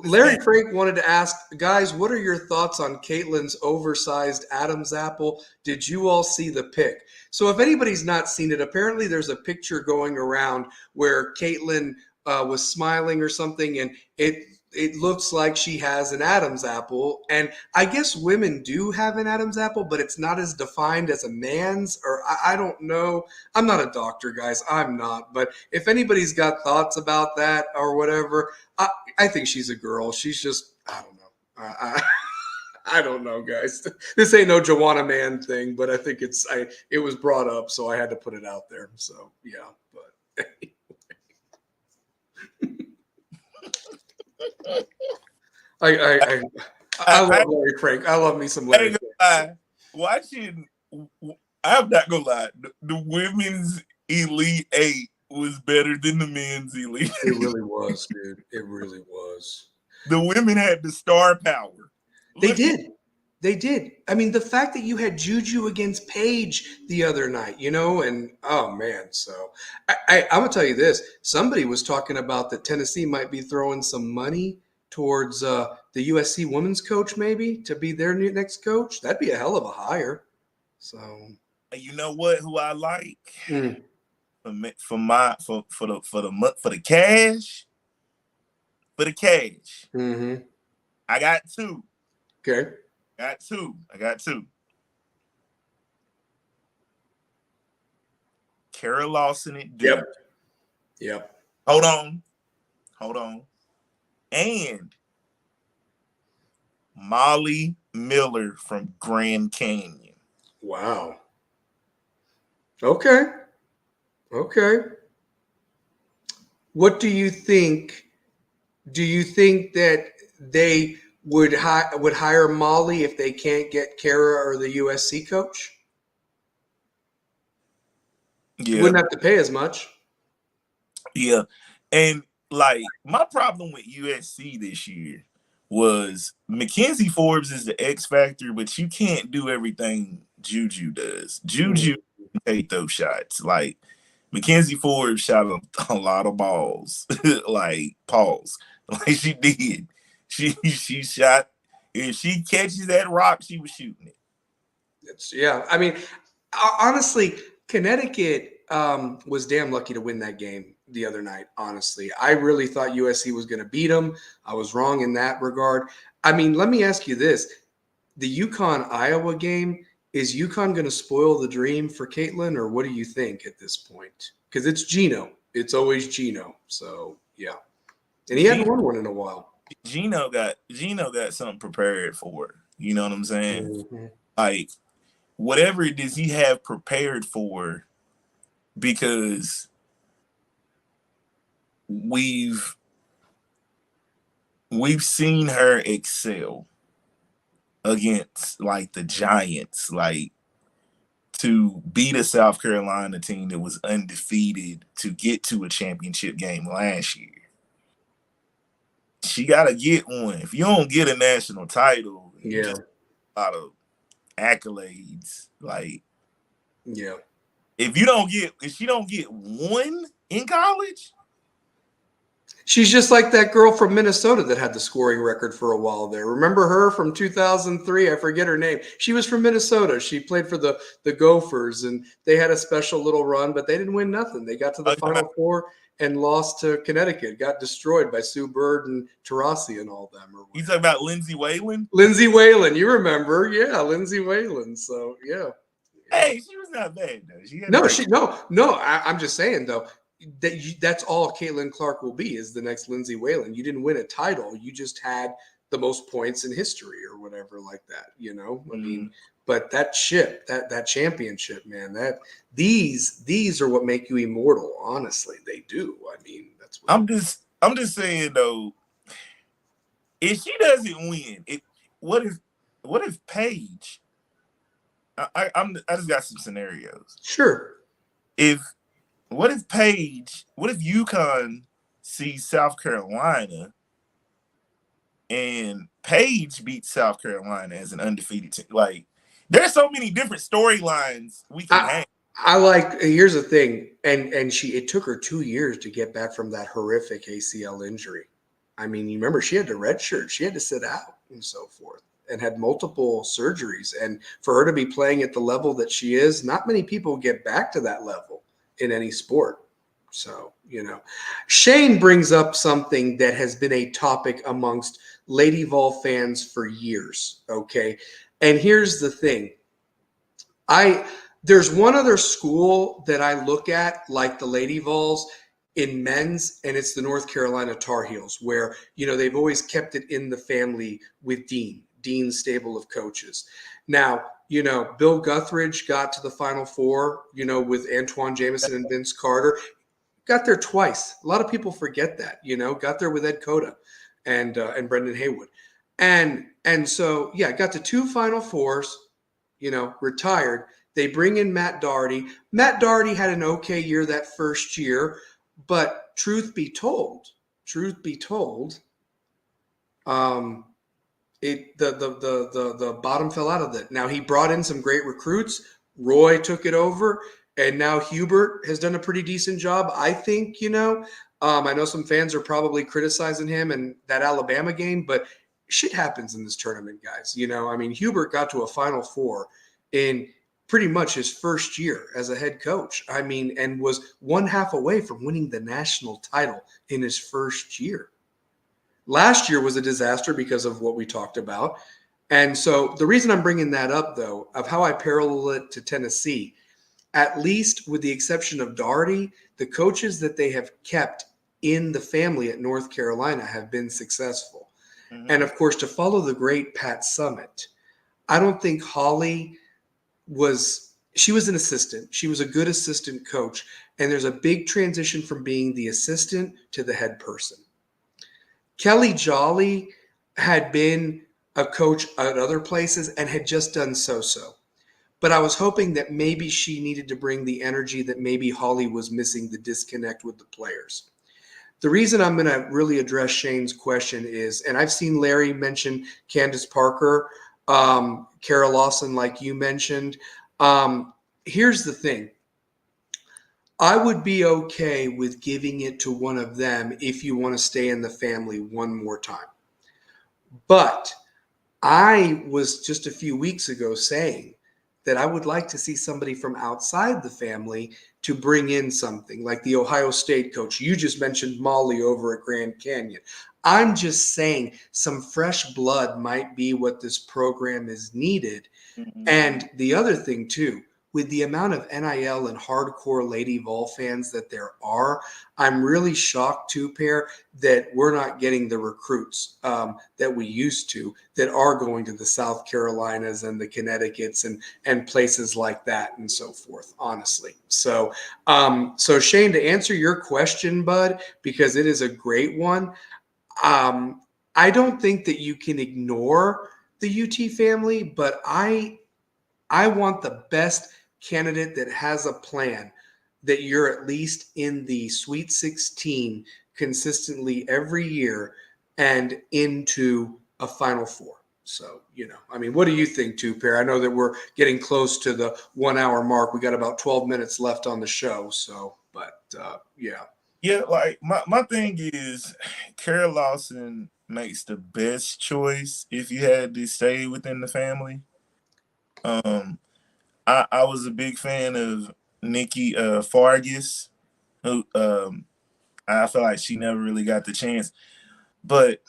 Larry Frank wanted to ask, guys, what are your thoughts on Caitlin's oversized Adam's apple? Did you all see the pic? So if anybody's not seen it, apparently there's a picture going around where Caitlin was smiling or something, and it looks like she has an Adam's apple. And I guess women do have an Adam's apple, but it's not as defined as a man's, or I don't know. I'm not a doctor, guys. I'm not. But if anybody's got thoughts about that or whatever, I think she's a girl. She's just, I don't know. I don't know, guys. This ain't no Joanna Man thing, but I think it was brought up, so I had to put it out there. So yeah, but I love Larry Frank. I love me some Larry Frank. Watching, I'm not gonna lie. The women's Elite Eight was better than the men's Elite. It really was, dude. It really was. The women had the star power. They did. They did. I mean, the fact that you had Juju against Paige the other night, and oh man. So I'm gonna tell you this. Somebody was talking about that Tennessee might be throwing some money towards the USC women's coach, maybe to be their next coach. That'd be a hell of a hire. So you know what? Who I like for the cash. For the cash, I got two. Okay. I got two. Kara Lawson at Duke. Yep. Hold on. And Molly Miller from Grand Canyon. Wow. Okay. What do you think? Do you think that they would hire Molly if they can't get Kara or the USC coach? Yeah. You wouldn't have to pay as much. Yeah. And like my problem with USC this year was Mackenzie Forbes is the X factor, but you can't do everything Juju does. Juju can take those shots. Like Mackenzie Forbes shot a lot of balls. Like pause. Like she did. She shot. If she catches that rock, she was shooting it. Yeah. I mean, honestly, Connecticut was damn lucky to win that game the other night. Honestly, I really thought USC was going to beat them. I was wrong in that regard. I mean, let me ask you this: the UConn-Iowa game, is UConn going to spoil the dream for Caitlin, or what do you think at this point? Because it's Gino. It's always Gino. So yeah, and he hadn't won one in a while. Gino got something prepared for her. You know what I'm saying? Like whatever does he have prepared for? Because we've seen her excel against like the Giants, like to beat a South Carolina team that was undefeated to get to a championship game last year. She got to get one. If you don't get a national title, just a lot of accolades. Like, if she don't get one in college, she's just like that girl from Minnesota that had the scoring record for a while there. Remember her from 2003? I forget her name. She was from Minnesota. She played for the Gophers, and they had a special little run, but they didn't win nothing. They got to the Final Four and lost to Connecticut. Got destroyed by Sue Bird and Taurasi and all them. You talking about Lindsay Whalen? Lindsay Whalen, you remember? Yeah, Lindsay Whalen. So yeah. Hey, she was not bad though. No. I'm just saying though. That's all Caitlin Clark will be is the next Lindsay Whalen. You didn't win a title. You just had the most points in history or whatever like that, I mean, but that championship, man, that these are what make you immortal. Honestly, they do. I mean, that's what I'm just saying though, if she doesn't win, what if Paige? I just got some scenarios. Sure. What if UConn sees South Carolina and Paige beats South Carolina as an undefeated team? Like, there's so many different storylines we can have. Here's the thing, and it took her 2 years to get back from that horrific ACL injury. I mean, you remember she had to redshirt, she had to sit out and so forth, and had multiple surgeries. And for her to be playing at the level that she is, not many people get back to that level in any sport. So, Shane brings up something that has been a topic amongst Lady Vol fans for years. Okay. And here's the thing. There's one other school that I look at, like the Lady Vols in men's, and it's the North Carolina Tar Heels, where, they've always kept it in the family with Dean's stable of coaches. Now, Bill Guthridge got to the Final Four, with Antoine Jameson and Vince Carter. Got there twice. A lot of people forget that, got there with Ed Cota and Brendan Haywood. And so, yeah, got to two Final Fours, retired. They bring in Matt Doherty. Matt Doherty had an okay year that first year, but truth be told, the bottom fell out of it. Now he brought in some great recruits. Roy took it over, and now Hubert has done a pretty decent job, I think. I know some fans are probably criticizing him in that Alabama game, but shit happens in this tournament, guys. I mean, Hubert got to a Final Four in pretty much his first year as a head coach. I mean, and was one half away from winning the national title in his first year. Last year was a disaster because of what we talked about. And so the reason I'm bringing that up, though, of how I parallel it to Tennessee, at least with the exception of Doherty, the coaches that they have kept in the family at North Carolina have been successful. Mm-hmm. And, of course, to follow the great Pat Summitt, I don't think Holly she was an assistant. She was a good assistant coach. And there's a big transition from being the assistant to the head person. Kelly Jolly had been a coach at other places and had just done so-so. But I was hoping that maybe she needed to bring the energy that maybe Holly was missing, the disconnect with the players. The reason I'm going to really address Shane's question is, and I've seen Larry mention Candace Parker, Kara Lawson, like you mentioned. Here's the thing. I would be okay with giving it to one of them if you want to stay in the family one more time. But I was just a few weeks ago saying that I would like to see somebody from outside the family to bring in something like the Ohio State coach. You just mentioned Molly over at Grand Canyon. I'm just saying some fresh blood might be what this program is needed. Mm-hmm. And the other thing, too, with the amount of NIL and hardcore Lady Vol fans that there are, I'm really shocked, too, Pair, that we're not getting the recruits that we used to that are going to the South Carolinas and the Connecticut's and places like that and so forth, honestly. So, Shane, to answer your question, bud, because it is a great one, I don't think that you can ignore the UT family, but I want the best candidate that has a plan, that you're at least in the Sweet 16 consistently every year and into a Final Four. So, I mean, what do you think too, Pair? I know that we're getting close to the 1 hour mark. We got about 12 minutes left on the show. So, but yeah. Yeah, like my thing is Kara Lawson makes the best choice if you had to stay within the family. I was a big fan of Nikki Fargas, who I feel like she never really got the chance. But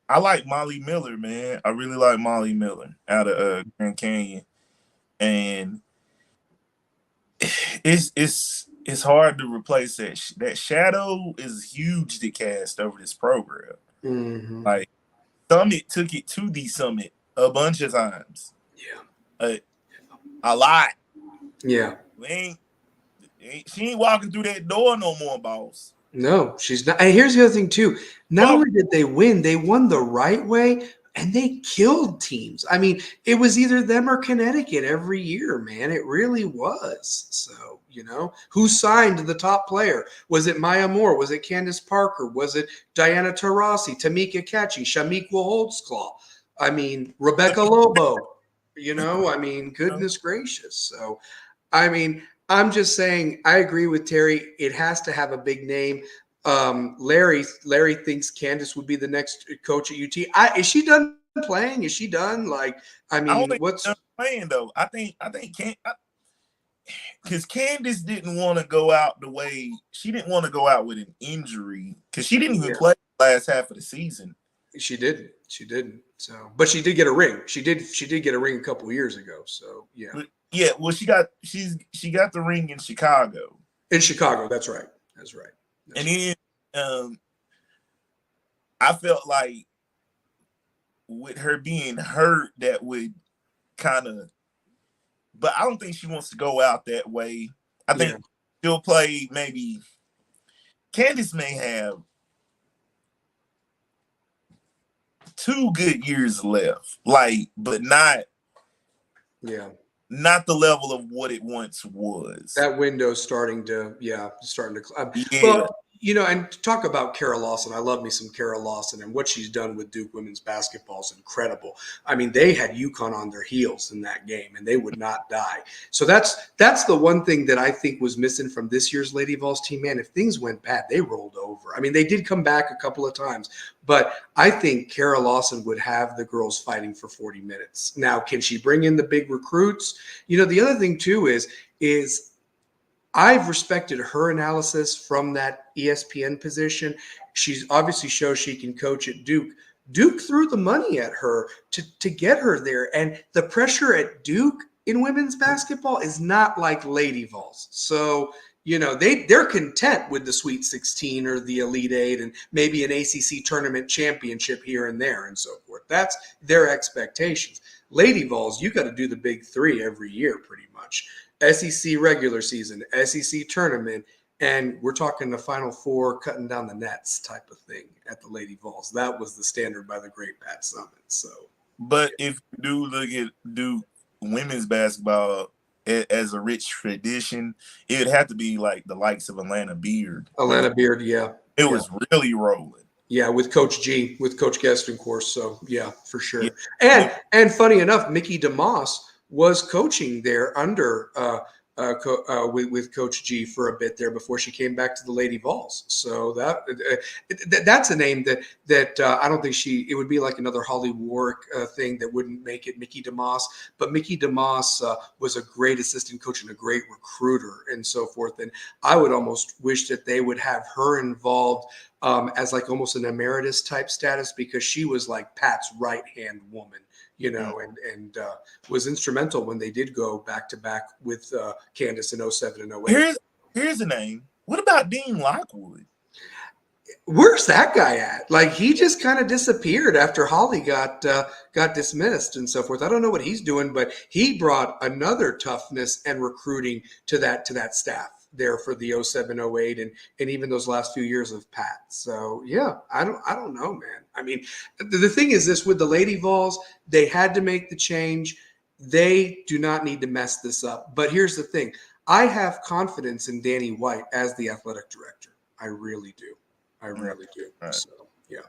I like Molly Miller, man. I really like Molly Miller out of Grand Canyon. And it's hard to replace that. That shadow is huge to cast over this program. Mm-hmm. Like, Summit took it to the summit a bunch of times. Yeah. A lot. Yeah. She ain't walking through that door no more, boss. No, she's not. And here's the other thing, too. Not only did they win, they won the right way, and they killed teams. I mean, it was either them or Connecticut every year, man. It really was. So, who signed the top player? Was it Maya Moore? Was it Candace Parker? Was it Diana Taurasi, Tamika Catchy, Shamiqua Holtzclaw? I mean, Rebecca Lobo. I mean, goodness gracious. So, I mean, I'm just saying, I agree with Terry. It has to have a big name. Larry thinks Candace would be the next coach at UT. Is she done playing? Is she done? Like, I I don't mean, think what's she's done playing though. I think because Candace didn't want to go out the way she didn't want to go out with an injury because she didn't even play the last half of the season. She didn't. She didn't. So, but she did get a ring. She did get a ring a couple of years ago. So, yeah. But, yeah, well, she got the ring in Chicago. In Chicago, that's right. That's right. And then I felt like with her being hurt, that would kind of, but I don't think she wants to go out that way. I think she'll play maybe. Candace may have 2 good years left, like, but not the level of what it once was. That window's starting to well, and talk about Kara Lawson. I love me some Kara Lawson, and what she's done with Duke women's basketball is incredible. I mean, they had UConn on their heels in that game, and they would not die. So that's the one thing that I think was missing from this year's Lady Vols team. Man, if things went bad, they rolled over. I mean, they did come back a couple of times, but I think Kara Lawson would have the girls fighting for 40 minutes. Now, can she bring in the big recruits? The other thing too is I've respected her analysis from that ESPN position. She's obviously shows she can coach at Duke. Duke threw the money at her to get her there. And the pressure at Duke in women's basketball is not like Lady Vols. So, they're content with the Sweet 16 or the Elite Eight and maybe an ACC tournament championship here and there and so forth. That's their expectations. Lady Vols, you got to do the big 3 every year pretty much. SEC regular season, SEC tournament, and we're talking the Final Four cutting down the nets type of thing at the Lady Vols. That was the standard by the great Pat Summitt. So, but if you do look at Duke women's basketball as a rich tradition, it would have to be like the likes of Atlanta Beard. It was really rolling. Yeah, with Coach G, with Coach Guest, of course. So, yeah, for sure. Yeah. And funny enough, Mickey DeMoss was coaching there under with Coach G for a bit there before she came back to the Lady Vols. So that's a name that I don't think it would be like another Holly Warwick thing that wouldn't make it Mickey DeMoss. But Mickey DeMoss was a great assistant coach and a great recruiter and so forth. And I would almost wish that they would have her involved as like almost an emeritus type status, because she was like Pat's right-hand woman. And was instrumental when they did go back-to-back with Candace in 07 and 08. Here's a name. What about Dean Lockwood? Where's that guy at? Like, he just kind of disappeared after Holly got dismissed and so forth. I don't know what he's doing, but he brought another toughness and recruiting to that staff there for the 07, 08, and even those last few years of Pat. So yeah, I don't know, man. I mean, the thing is this with the Lady Vols, they had to make the change. They do not need to mess this up. But here's the thing. I have confidence in Danny White as the athletic director. I really do. Right. So yeah.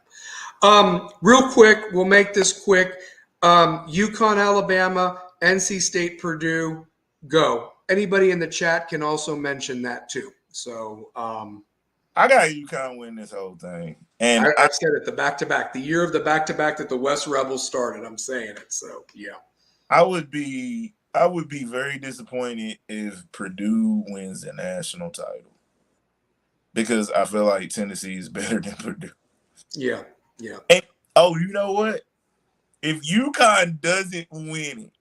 Real quick, we'll make this quick. UConn, Alabama, NC State, Purdue, go. Anybody in the chat can also mention that too. So I got UConn win this whole thing. And I said it, the back-to-back, the year of the back-to-back that the West Rebels started. I'm saying it. So yeah. I would be very disappointed if Purdue wins the national title, because I feel like Tennessee is better than Purdue. Yeah. And you know what? If UConn doesn't win it,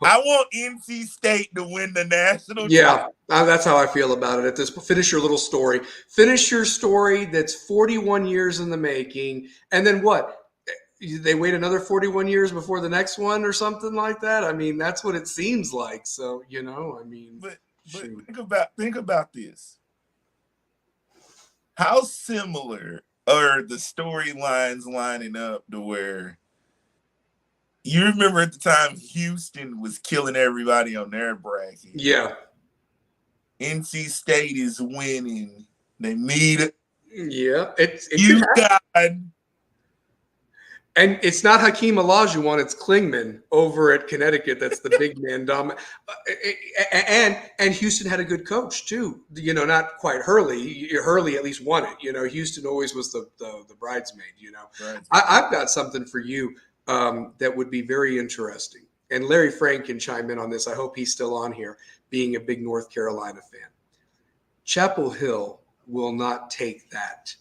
I want NC State to win the national title. Yeah, that's how I feel about it. At this, finish your little story. Finish your story that's 41 years in the making, and then what? They wait another 41 years before the next one or something like that? I mean, that's what it seems like. So, I mean. But think about this. How similar are the storylines lining up to where you remember at the time Houston was killing everybody on their bracket? Yeah. NC State is winning. They meet it. Yeah. UConn. And it's not Hakeem Olajuwon, it's Klingman over at Connecticut. That's the big man. And Houston had a good coach too. You know, not quite Hurley. Hurley at least won it. You know, Houston always was the bridesmaid. You know, right. I've got something for you that would be very interesting. And Larry Frank can chime in on this. I hope he's still on here, being a big North Carolina fan. Chapel Hill will not take that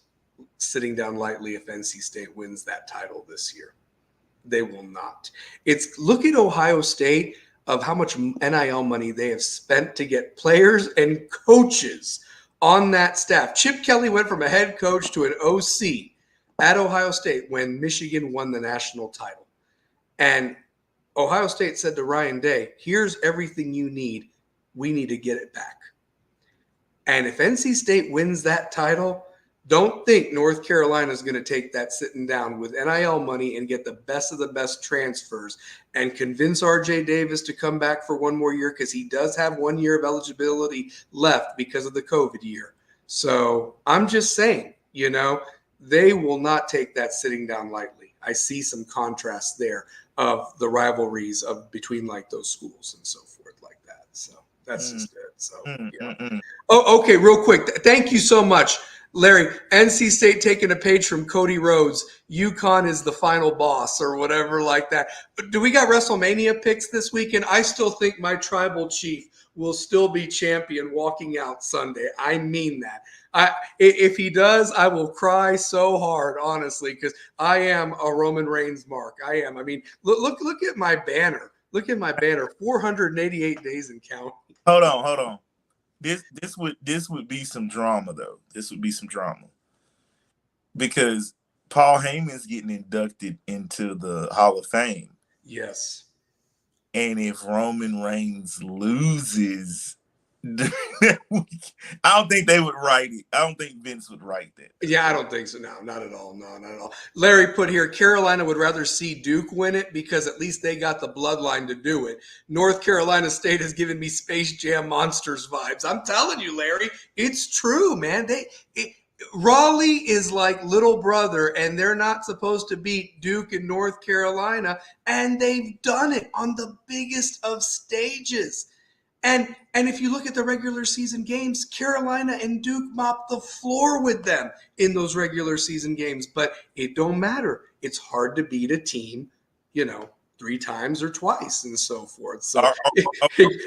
sitting down lightly if NC State wins that title this year. They will not. Look at Ohio State of how much NIL money they have spent to get players and coaches on that staff. Chip Kelly went from a head coach to an OC at Ohio State when Michigan won the national title. And Ohio State said to Ryan Day, here's everything you need. We need to get it back. And if NC State wins that title, don't think North Carolina is going to take that sitting down with NIL money and get the best of the best transfers and convince RJ Davis to come back for one more year, because he does have 1 year of eligibility left because of the COVID year. So I'm just saying, you know, they will not take that sitting down lightly. I see some contrast there of the rivalries of between like those schools and so forth like that. So that's just it. So yeah. Oh, okay. Real quick. Thank you so much, Larry. NC State taking a page from Cody Rhodes. UConn is the final boss or whatever like that. But do we got WrestleMania picks this weekend? I still think my tribal chief will still be champion walking out Sunday. I mean that. If he does, I will cry so hard, honestly, because I am a Roman Reigns mark. I am. I mean, look at my banner. Look at my banner. 488 days and counting. Hold on. This would be some drama though. This would be some drama because Paul Heyman's getting inducted into the Hall of Fame. Yes. And if Roman Reigns loses, I don't think they would write it. I don't think Vince would write that. Yeah, I don't think so. No, not at all. No, not at all. Larry put here, Carolina would rather see Duke win it because at least they got the bloodline to do it. North Carolina State has given me Space Jam Monsters vibes. I'm telling you, Larry, it's true, man. Raleigh is like little brother, and they're not supposed to beat Duke and North Carolina, and they've done it on the biggest of stages. And if you look at the regular season games, Carolina and Duke mopped the floor with them in those regular season games. But it don't matter. It's hard to beat a team, you know, 3 times or twice and so forth. So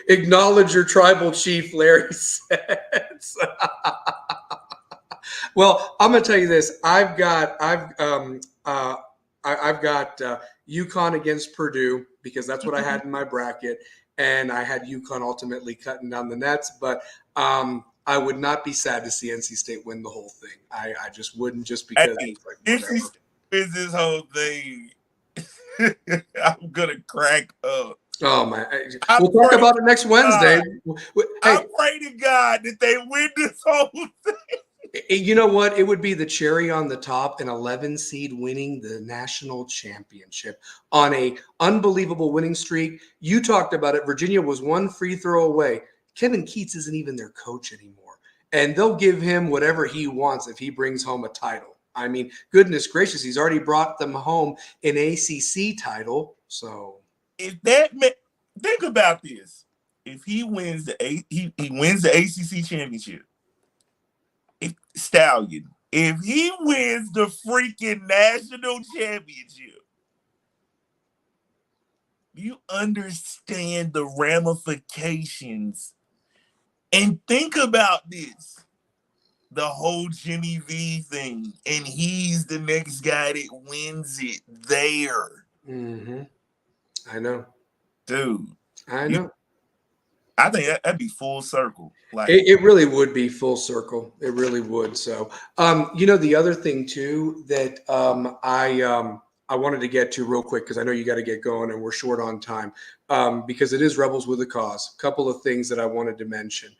acknowledge your tribal chief, Larry says. Well, I'm going to tell you this. I've got UConn against Purdue because that's what I had in my bracket. And I had UConn ultimately cutting down the nets, but I would not be sad to see NC State win the whole thing. I just wouldn't, just because it's like whatever. NC State wins this whole thing, I'm gonna crack up. Oh my! We'll talk about it next Wednesday. I pray to God that they win this whole thing. You know what? It would be the cherry on the top, an 11 seed winning the national championship on a unbelievable winning streak. You talked about it. Virginia was 1 free throw away. Kevin Keats isn't even their coach anymore. And they'll give him whatever he wants if he brings home a title. I mean, goodness gracious, he's already brought them home an ACC title. So if that think about this. If he wins he wins the ACC championship. Stallion, if he wins the freaking national championship, you understand the ramifications. And think about this. The whole Jimmy V thing. And he's the next guy that wins it there. Mm-hmm. I know. Dude. I know. I think that'd be full circle. Like it really would be full circle. It really would. So, you know, the other thing too that I wanted to get to real quick because I know you got to get going and we're short on time because it is Rebels with a Cause. A couple of things that I wanted to mention.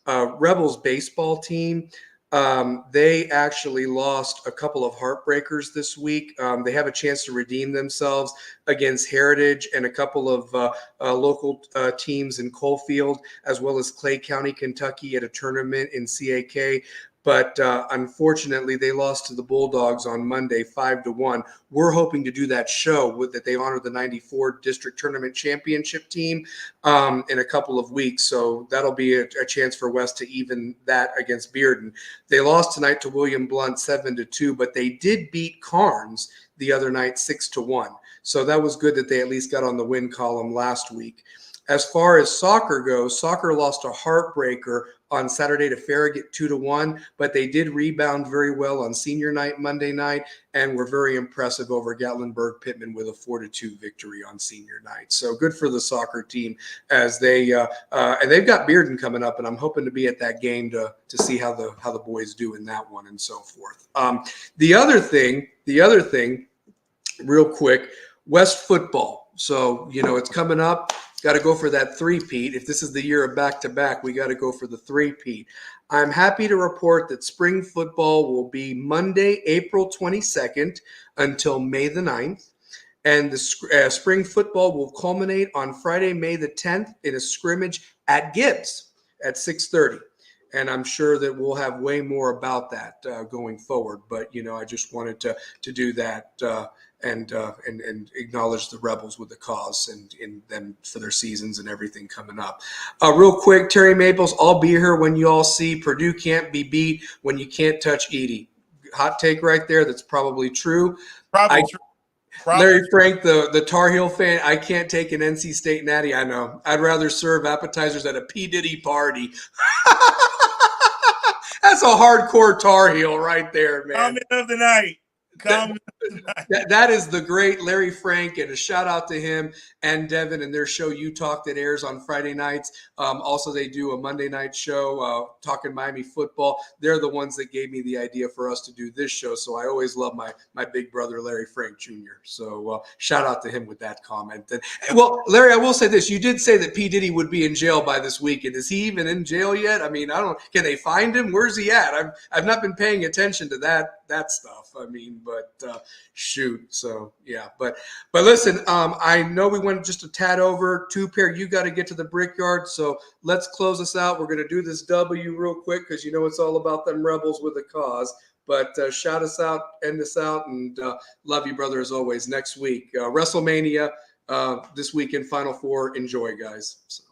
Rebels baseball team. They actually lost a couple of heartbreakers this week. They have a chance to redeem themselves against Heritage and a couple of local teams in Coalfield, as well as Clay County, Kentucky at a tournament in CAK. But unfortunately, they lost to the Bulldogs on Monday, 5-1. We're hoping to do that show that they honor the '94 district tournament championship team in a couple of weeks. So that'll be a chance for West to even that against Bearden. They lost tonight to William Blunt 7-2, but they did beat Carnes the other night 6-1. So that was good that they at least got on the win column last week. As far as soccer goes, soccer lost a heartbreaker on Saturday to Farragut 2-1, but they did rebound very well on senior night Monday night and were very impressive over Gatlinburg Pittman with a 4-2 victory on senior night. So good for the soccer team as they and they've got Bearden coming up, and I'm hoping to be at that game to see how the boys do in that one and so forth. The other thing, real quick, West football. So it's coming up. Got to go for that three-peat. If this is the year of back-to-back, we got to go for the three-peat. I'm happy to report that spring football will be Monday, April 22nd until May the 9th. And the spring football will culminate on Friday, May the 10th in a scrimmage at Gibbs at 6:30. And I'm sure that we'll have way more about that going forward. But, I just wanted to do that and acknowledge the Rebels with the cause and in them for their seasons and everything coming up. Real quick, Terry Maples, I'll be here when you all see Purdue can't be beat when you can't touch Edie. Hot take right there. That's probably true. Probably true. Larry Frank, the Tar Heel fan, I can't take an NC State natty. I know. I'd rather serve appetizers at a P. Diddy party. That's a hardcore Tar Heel right there, man. Comment of the night. That is the great Larry Frank, and a shout out to him and Devin and their show You Talk that airs on Friday nights. Also, they do a Monday night show talking Miami football. They're the ones that gave me the idea for us to do this show, so I always love my big brother Larry Frank Jr. So shout out to him with that comment. And, well, Larry, I will say this: you did say that P. Diddy would be in jail by this weekend. Is he even in jail yet? I mean, I don't. Can they find him? Where's he at? I've not been paying attention to that stuff. I mean, but shoot. So yeah, but listen, I know we went just a tad over. Two Pair, you got to get to the Brickyard. So let's close this out. We're going to do this W real quick because it's all about them Rebels with a cause. But shout us out, end us out, and love you, brother, as always. Next week, WrestleMania this weekend, Final Four. Enjoy, guys. So.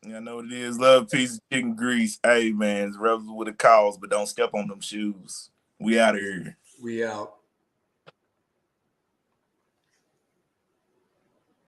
I know what it is. Love, peace, chicken grease. Hey, man, it's Rebels with a cause, but don't step on them shoes. We out of here. We out.